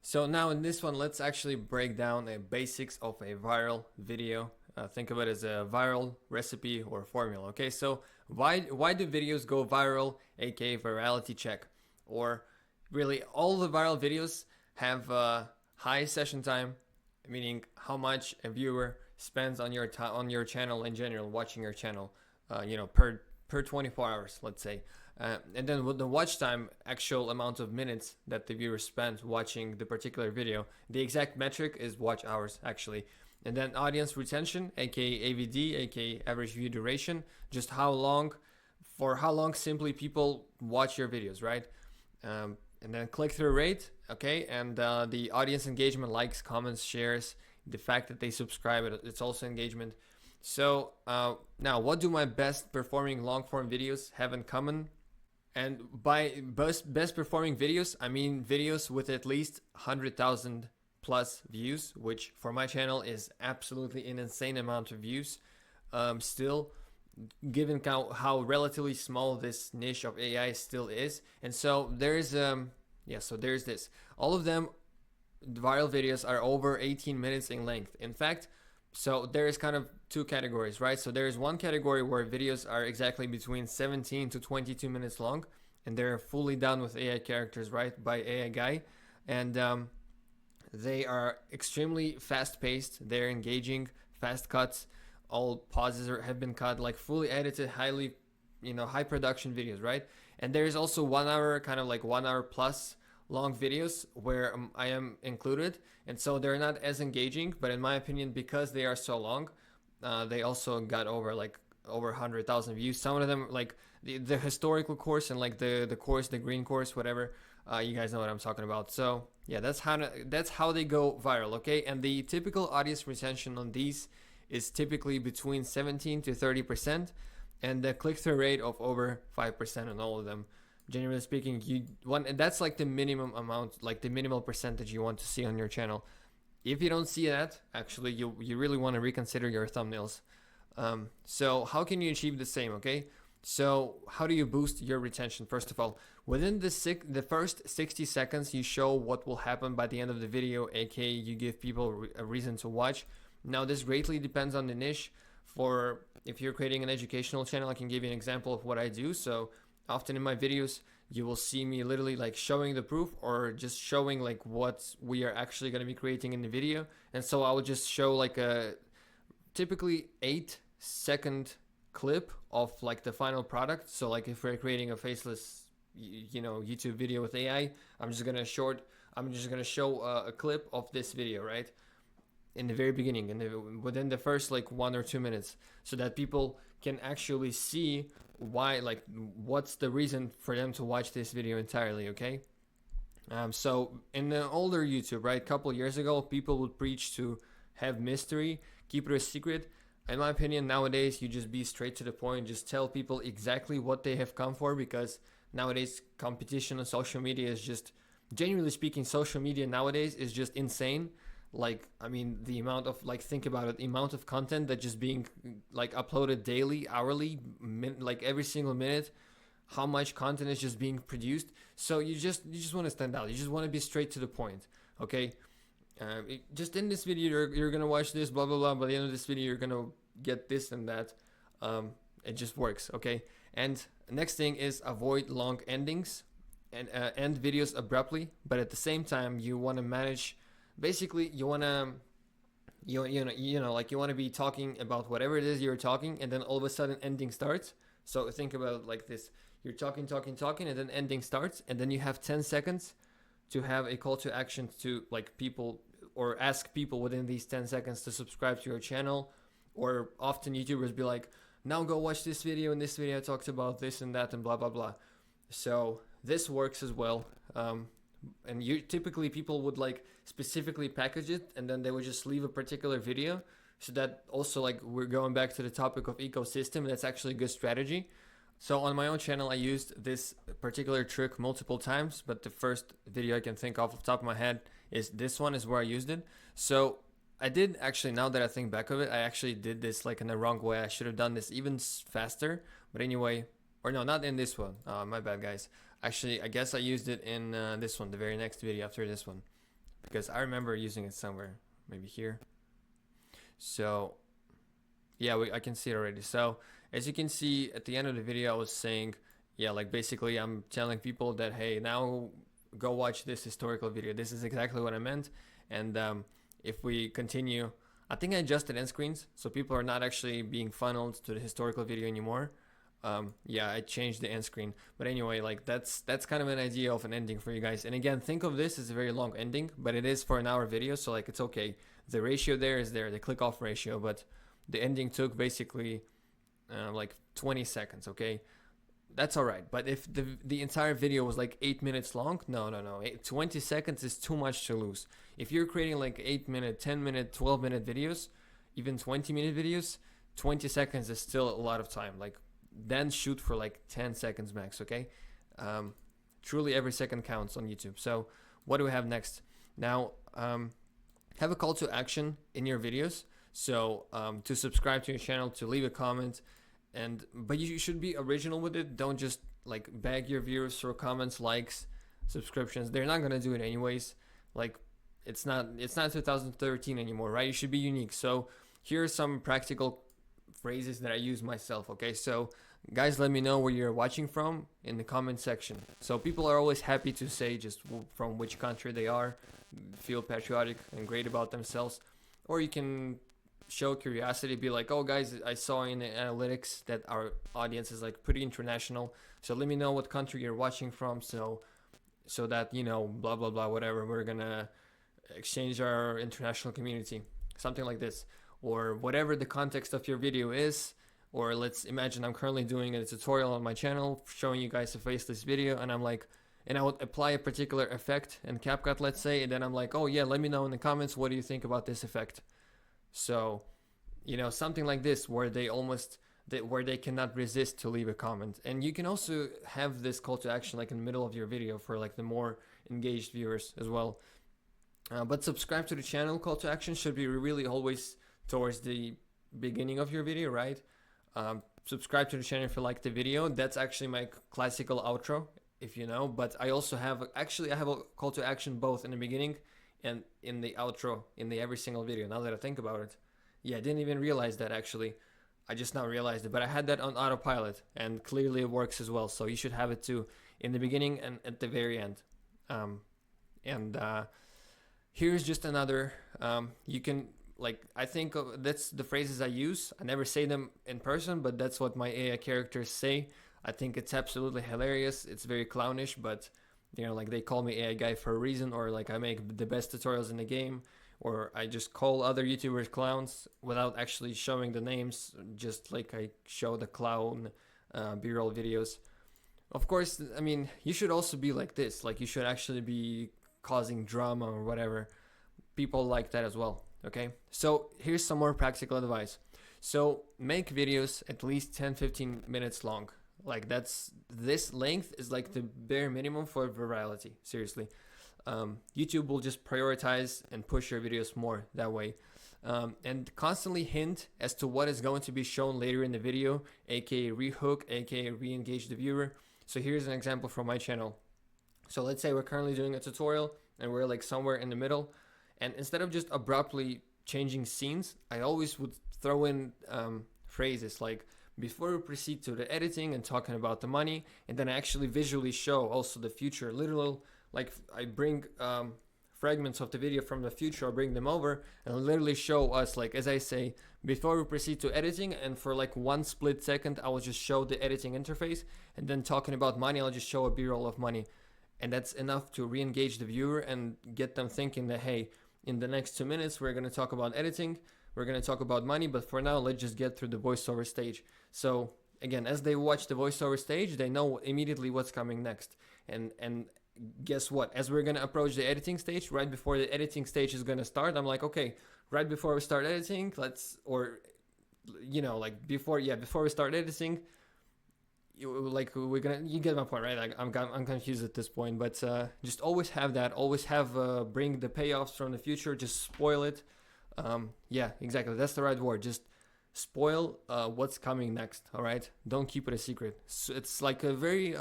So now in this one, let's actually break down the basics of a viral video. Think of it as a viral recipe or formula. Okay, so why do videos go viral, aka virality check? Or really, all the viral videos have high session time, meaning how much a viewer spends on your channel in general, watching your channel, per 24 hours, let's say. And then with the watch time, actual amount of minutes that the viewer spent watching the particular video, the exact metric is watch hours actually. And then audience retention, aka AVD, aka average view duration, just for how long simply people watch your videos, right? And then click-through rate, okay, and the audience engagement, likes, comments, shares, the fact that they subscribe, it's also engagement. So now, what do my best performing long-form videos have in common? And by best performing videos, I mean videos with at least 100,000 plus views, which for my channel is absolutely an insane amount of views. Still, given how relatively small this niche of AI still is. And so there's there's this. All of them viral videos are over 18 minutes in length. In fact, so there's kind of two categories, right? So there's one category where videos are exactly between 17 to 22 minutes long, and they're fully done with AI characters, right, by AI guy, and they are extremely fast-paced. They're engaging, fast cuts. All pauses have been cut, like fully edited, high production videos, right? And there's also 1 hour, kind of like 1 hour plus long videos where I am included, and so they're not as engaging, but in my opinion, because they are so long, they also got over 100,000 views. Some of them, like the historical course and like the green course, whatever, you guys know what I'm talking about. So yeah, that's how they go viral, okay? And the typical audience retention on these is typically between 17 to 30%, and the click-through rate of over 5% on all of them. Generally speaking, that's like the minimum amount, like the minimal percentage you want to see on your channel. If you don't see that, actually, you really want to reconsider your thumbnails. So how can you achieve the same? Okay, so how do you boost your retention? First of all, within the first 60 seconds, you show what will happen by the end of the video, aka you give people a reason to watch. Now, this greatly depends on the niche. For if you're creating an educational channel, I can give you an example of what I do. So often in my videos, you will see me literally like showing the proof or just showing like what we are actually going to be creating in the video. And so I will just show like a typically 8-second clip of like the final product. So like if we're creating a faceless, YouTube video with AI, I'm just gonna show a clip of this video, right? In the very beginning, and within the first like 1 or 2 minutes, so that people can actually see why, like what's the reason for them to watch this video entirely, okay? So in the older YouTube, right, a couple years ago, people would preach to have mystery, keep it a secret. In my opinion, nowadays, you just be straight to the point, just tell people exactly what they have come for, because nowadays competition on social media is just, genuinely speaking, social media nowadays is just insane. Like, I mean, the amount of, like, think about it, the amount of content that just being like uploaded daily, hourly, like every single minute, how much content is just being produced. So you just want to stand out. You just want to be straight to the point, okay? Just in this video, you're gonna watch this, blah blah blah. By the end of this video, you're gonna get this and that. It just works, okay? And next thing is avoid long endings and end videos abruptly. But at the same time, you want to manage. Basically, you want to like you want to be talking about whatever it is you're talking, and then all of a sudden ending starts. So think about it like this: you're talking, and then ending starts, and then you have 10 seconds to have a call to action to like people, or ask people within these 10 seconds to subscribe to your channel. Or often YouTubers be like, now go watch this video. In this video I talked about this and that and blah blah blah. So this works as well. And you typically, people would like specifically package it, and then they would just leave a particular video. So that also, like, we're going back to the topic of ecosystem, that's actually a good strategy. So on my own channel, I used this particular trick multiple times, but the first video I can think of the top of my head is this one, is where I used it. So I did actually, now that I think back of it, I actually did this like in the wrong way. I should have done this even faster. But anyway, or no, not in this one. My bad, guys. Actually, I guess I used it in this one, the very next video after this one. because I remember using it somewhere, maybe here. So yeah, I can see it already. So as you can see at the end of the video, I was saying, yeah, like basically I'm telling people that, hey, now go watch this historical video. This is exactly what I meant. And if we continue, I think I adjusted end screens so people are not actually being funneled to the historical video anymore. Yeah, I changed the end screen, but anyway, like that's kind of an idea of an ending for you guys. And again, think of this as a very long ending, but it is for an hour video, so like it's okay. The ratio there is there, the click off ratio, but the ending took basically like 20 seconds. Okay, that's all right. But if the entire video was like 8 minutes long, no, 20 seconds is too much to lose. If you're creating like 8-minute, 10-minute, 12-minute videos, even 20-minute videos, 20 seconds is still a lot of time. Like, then shoot for like 10 seconds max. Okay, truly every second counts on YouTube. So what do we have next? Now have a call to action in your videos. So to subscribe to your channel, to leave a comment, but you should be original with it. Don't just like beg your viewers for comments, likes, subscriptions. They're not gonna do it anyways. Like it's not 2013 anymore, right? You should be unique. So here are some practical phrases that I use myself. Okay, so guys, let me know where you're watching from in the comment section. So people are always happy to say just from which country they are, feel patriotic and great about themselves. Or you can show curiosity, be like, oh guys, I saw in the analytics that our audience is like pretty international, so let me know what country you're watching from, so that, you know, blah blah blah, whatever, we're gonna exchange our international community, something like this. Or whatever the context of your video is. Or let's imagine I'm currently doing a tutorial on my channel showing you guys a faceless video, and I'm like, and I would apply a particular effect in CapCut, let's say, and then I'm like, oh yeah, let me know in the comments, what do you think about this effect? So, you know, something like this where where they cannot resist to leave a comment. And you can also have this call to action like in the middle of your video for like the more engaged viewers as well. But subscribe to the channel call to action should be really always towards the beginning of your video, right? Subscribe to the channel if you like the video. That's actually my classical outro, if you know. But I also have I have a call to action both in the beginning and in the outro in the every single video, now that I think about it. Yeah, I didn't even realize that actually. I just now realized it, but I had that on autopilot, and clearly it works as well. So you should have it too in the beginning and at the very end. Here's just another, you can, like, I think that's the phrases I use. I never say them in person, but that's what my AI characters say. I think it's absolutely hilarious. It's very clownish, but you know, like they call me AI guy for a reason, or like I make the best tutorials in the game, or I just call other YouTubers clowns without actually showing the names, just like I show the clown B-roll videos. Of course, I mean, you should also be like this, like you should actually be causing drama or whatever. People like that as well. Okay, so here's some more practical advice. So make videos at least 10-15 minutes long. Like this length is like the bare minimum for virality, seriously. YouTube will just prioritize and push your videos more that way. And constantly hint as to what is going to be shown later in the video, aka rehook, aka re-engage the viewer. So here's an example from my channel. So let's say we're currently doing a tutorial and we're like somewhere in the middle, and instead of just abruptly changing scenes, I always would throw in phrases like, before we proceed to the editing and talking about the money, and then I actually visually show also the future, literal, like I bring fragments of the video from the future, I bring them over and literally show us, like, as I say, before we proceed to editing, and for like 1 split second, I will just show the editing interface, and then talking about money, I'll just show a B-roll of money. And that's enough to re-engage the viewer and get them thinking that, hey, in the next 2 minutes, we're going to talk about editing, we're going to talk about money, but for now, let's just get through the voiceover stage. So again, as they watch the voiceover stage, they know immediately what's coming next. And guess what? As we're going to approach the editing stage, right before the editing stage is going to start, I'm like, okay, right before we start editing, before we start editing, you get my point, right? Like I'm confused at this point, but just always have that, always have bring the payoffs from the future, just spoil it. Yeah, exactly, that's the right word. Just spoil what's coming next. All right, don't keep it a secret. So it's like a very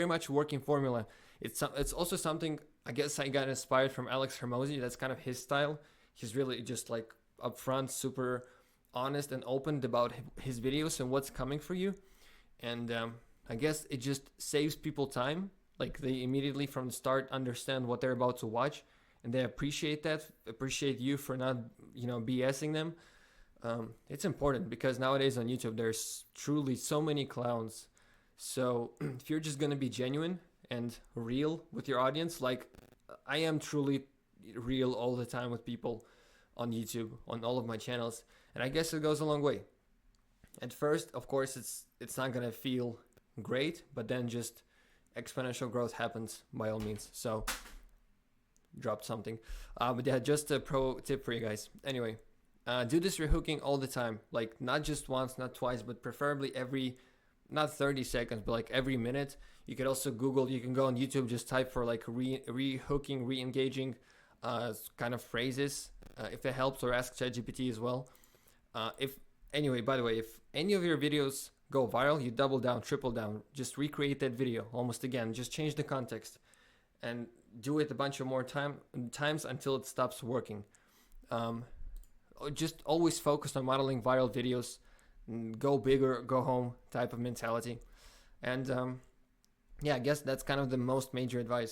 much working formula. It's also something I guess I got inspired from Alex Hermosi. That's kind of his style. He's really just like upfront, super honest and open about his videos and what's coming for you. And I guess it just saves people time. Like they immediately from the start understand what they're about to watch, and they appreciate that. Appreciate you for not, BSing them. It's important because nowadays on YouTube there's truly so many clowns. So if you're just gonna be genuine and real with your audience, like I am truly real all the time with people on YouTube, on all of my channels, and I guess it goes a long way. At first, of course, it's not gonna feel great, but then just exponential growth happens by all means. So dropped something, but yeah, just a pro tip for you guys. Anyway, do this rehooking all the time, like not just once, not twice, but preferably every, not 30 seconds, but like every minute. You could also Google, you can go on YouTube, just type for like rehooking, re-engaging kind of phrases, if it helps, or ask ChatGPT as well. By the way, if any of your videos go viral, you double down, triple down, just recreate that video almost again, just change the context and do it a bunch of more times until it stops working. Just always focus on modeling viral videos, go big or go home type of mentality. And I guess that's kind of the most major advice.